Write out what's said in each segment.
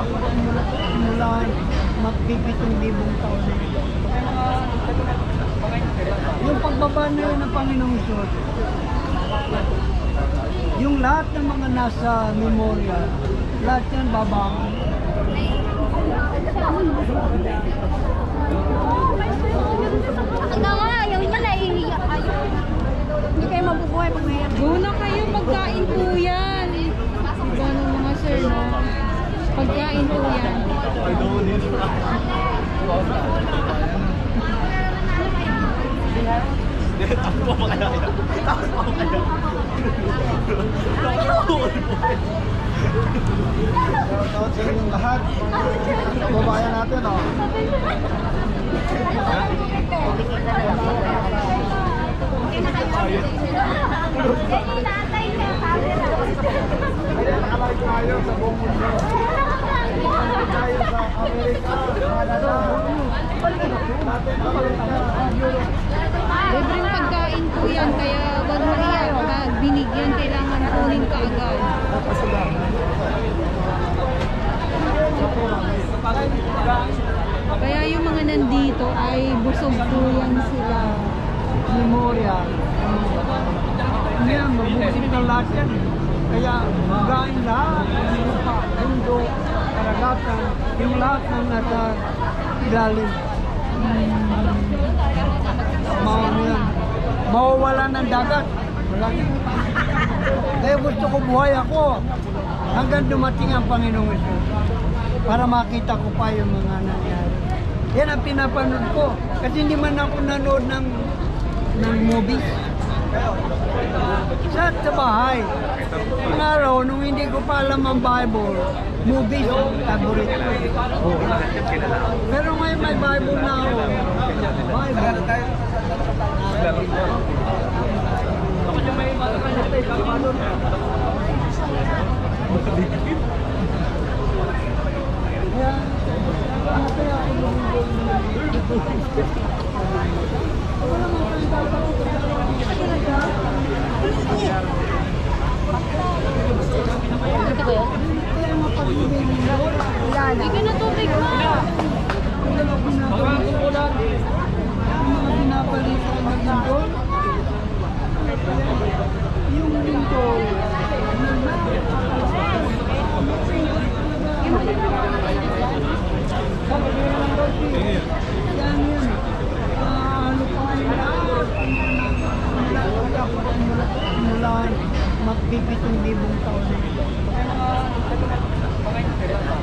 Simula magpipitong libong taon na ito. Yung pagbaba na yun ng Panginoong Diyos, yung lahat ng mga nasa memorial, lahat yan babangon. Hanggang nga, ayaw niya naiiyak kayo. Hindi kayo mabubuhay pag may Go na kayo, pagkain po yan. Diba ng mga sir na pagkain po yan. Shoutout sa inyong lahat. Kababayan natin, oh. Kaya nakabalik tayo sa buong mundo. Nakabalik tayo sa Amerika, Canada. Libreng pagkain po yan, kaya wag maiyak. Pag binigyan, kailangan kunin ka agad. Kaya yung mga nandito ay busog po yan sila. Memorial. Yan, mabusog na lahat yan. Kaya magain lahat, yung lupa, mundo, karagatan, yung lahat ng nasa ilalim. Mawawala ng dagat. Wala na. Kaya gusto ko buhay ako hanggang dumating ang Panginoong Hesus para makita ko pa yung mga nangyari. Yan ang pinapanood ko. Kasi hindi man ako nanood ng movies. Sa bahay. Ang araw, nung hindi ko pa alam ang Bible, movies, favorite ko. Pero ngayon may Bible na ako. Bible. Hindi ka na tubig mo. Yung lindol, yan yun. Mula magpipitong libong taon na ito.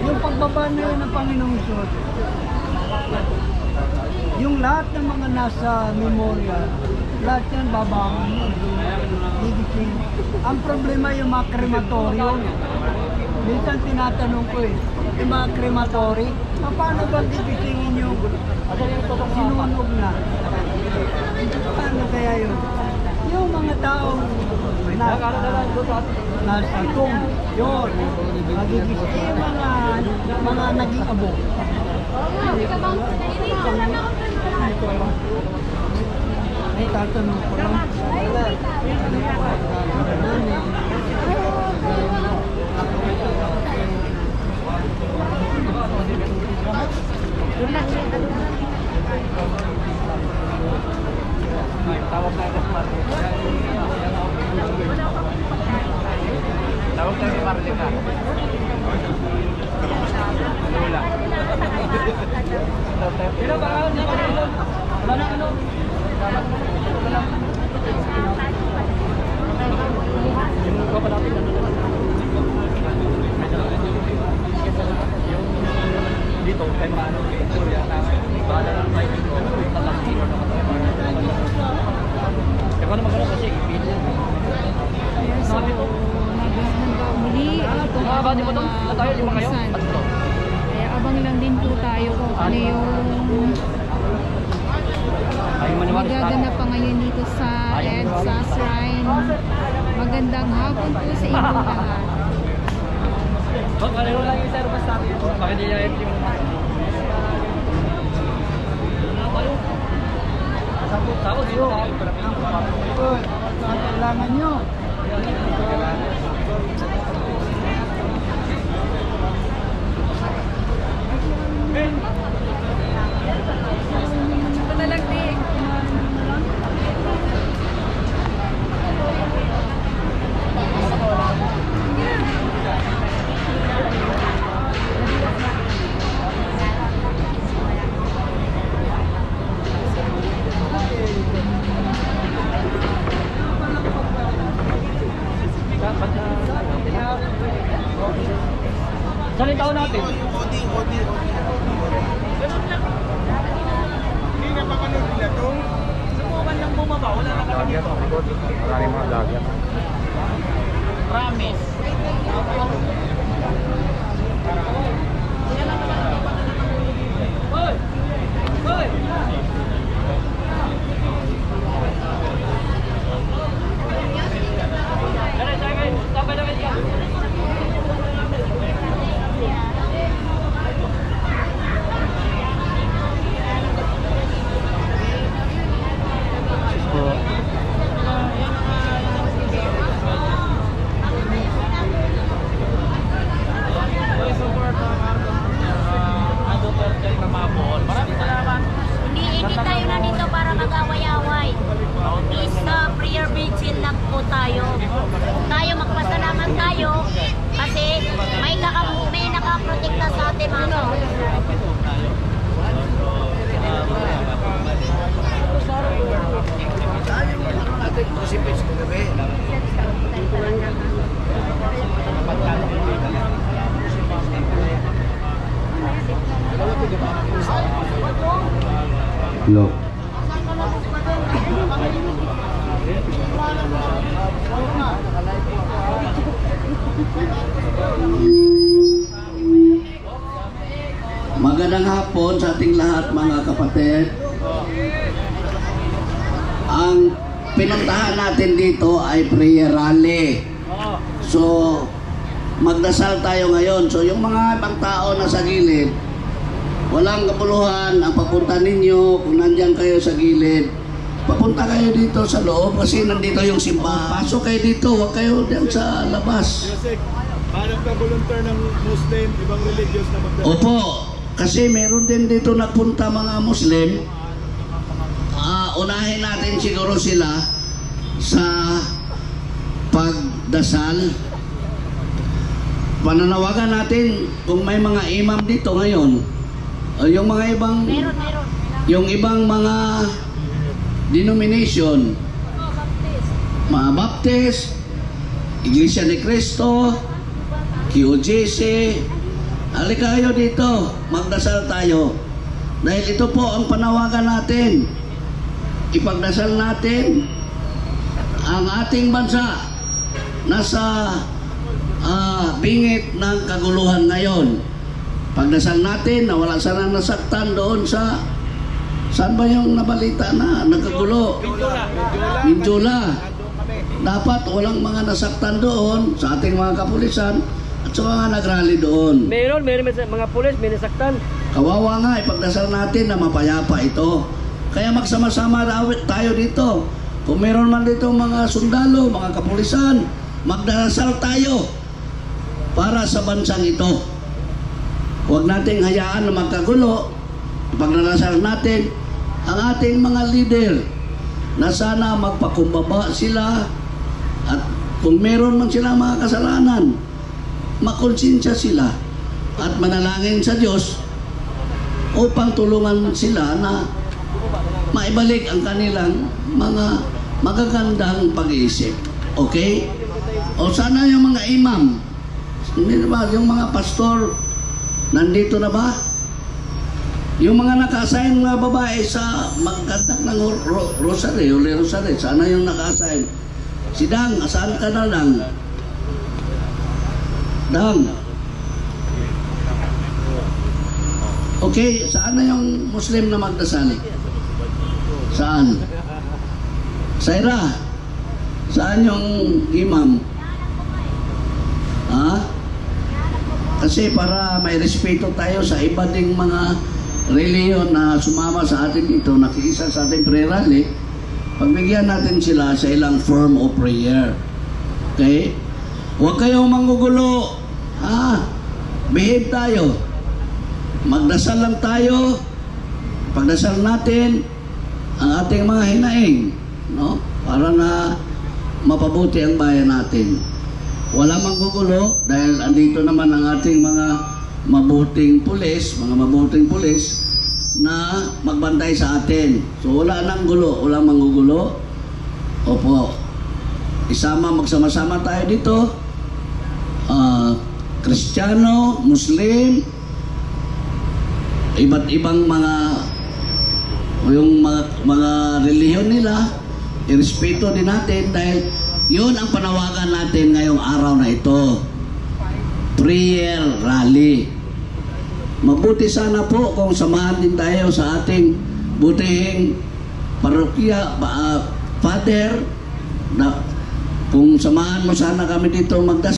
Yung pagbaba na yun ng Panginoong Diyos, yung lahat ng mga nasa memorial, lahat yan babangon. Gigising. Ang problema yung mga krematorium. Minsan tinatanong ko yung mga krematory, paano ba gigisingin yung sinunog na? Paano kaya yun? Yung mga taong nasa tomb, yun, magigising yung mga naging abo. Ay, tatanong ko lang. Tawag tayo ni Marlika. Wala. Pero baka wala na ano. Dito kay Mano Victoria para lang may tatlong na kaya naman gano'n kasi ipili. So, naghahanda muli ang itong mga kautusan. Kaya abang lang din po tayo kung ano yung magaganap pa ngayon dito sa EDSA Shrine. Magandang hapon po sa inyong lahat. Pareho lang yung service sa akin. Bakit niya yung team naman? Tapos dito na ako. Kailangan nyo. Salita ko natin. Hindi na papanood nila to. Subukan lang bumaba. Wala na kami dito. Maraming mga vlogger. Promise. Hoy! Hoy! Maraming salamat. Hindi tayo nandito para mag-away-away. Is prayer vigil lang po tayo. Magpasalamat tayo kasi may nakaprotekta sa atin mga Hello. Magandang hapon sa ating lahat mga kapatid. Ang pinuntahan natin dito ay prayer rally. So, magdasal tayo ngayon. So, yung mga ibang tao na sa gilid, walang kapuluhan ang papunta ninyo. Kung nandyan kayo sa gilid, papunta kayo dito sa loob kasi nandito yung simbahan. Pasok kayo dito, huwag kayo dyan sa labas. Hanap ka volunteer ng Muslim, ibang religious na magdala. Opo, kasi meron din dito nagpunta mga Muslim. Unahin natin siguro sila sa pagdasal. Pananawagan natin kung may mga imam dito ngayon. Yung mga ibang yung ibang mga denomination, mga Baptist, Iglesia ni Cristo, QGC, halika kayo dito, magdasal tayo. Dahil ito po ang panawagan natin. Ipagdasal natin ang ating bansa nasa bingit ng kaguluhan ngayon. Pagdasal natin na wala sana nasaktan doon sa saan ba yung nabalita na nagkagulo? Mindula. Dapat walang mga nasaktan doon sa ating mga kapulisan at sa mga nagrally doon. Meron mga pulis, may nasaktan. Kawawa nga, ipagdasal natin na mapayapa ito. Kaya magsama-sama tayo dito. Kung meron man dito mga sundalo, mga kapulisan, magdasal tayo para sa bansang ito. Huwag nating hayaan na magkagulo. Ipagdasal natin ang ating mga leader na sana magpakumbaba sila at kung meron man silang mga kasalanan, makonsensya sila at manalangin sa Diyos upang tulungan sila na maibalik ang kanilang mga magagandang pag-iisip. Okay? O sana yung mga imam, hindi ba, yung mga pastor, nandito na ba? Yung mga naka-assign mga babae sa magkantak ng rosary, Holy Rosary, sana yung naka-assign. Si Dang, saan ka na Dang? Dang. Okay, saan na yung Muslim na magdasal? Saan? Saira, saan yung imam? Ha? Kasi para may respeto tayo sa iba ding mga reliyon na sumama sa atin dito, nakiisa sa ating prayer rally, pagbigyan natin sila sa ilang form of prayer. Okay? Huwag kayong manggugulo. Ha? Behave tayo. Magdasal lang tayo. Pagdasal natin ang ating mga hinaing, no? Para na mapabuti ang bayan natin. Wala manggugulo dahil andito naman ang ating mga mabuting pulis na magbantay sa atin. So wala nang gulo, wala manggugulo. Opo. Magsama-sama tayo dito. Kristiyano, Muslim, iba't ibang yung mga relihiyon nila, irespeto din natin dahil yun ang panawagan natin ngayong araw na ito. Prayer rally. Mabuti sana po kung samahan din tayo sa ating butihing parokya, Father, na kung samahan mo sana kami dito magdasal.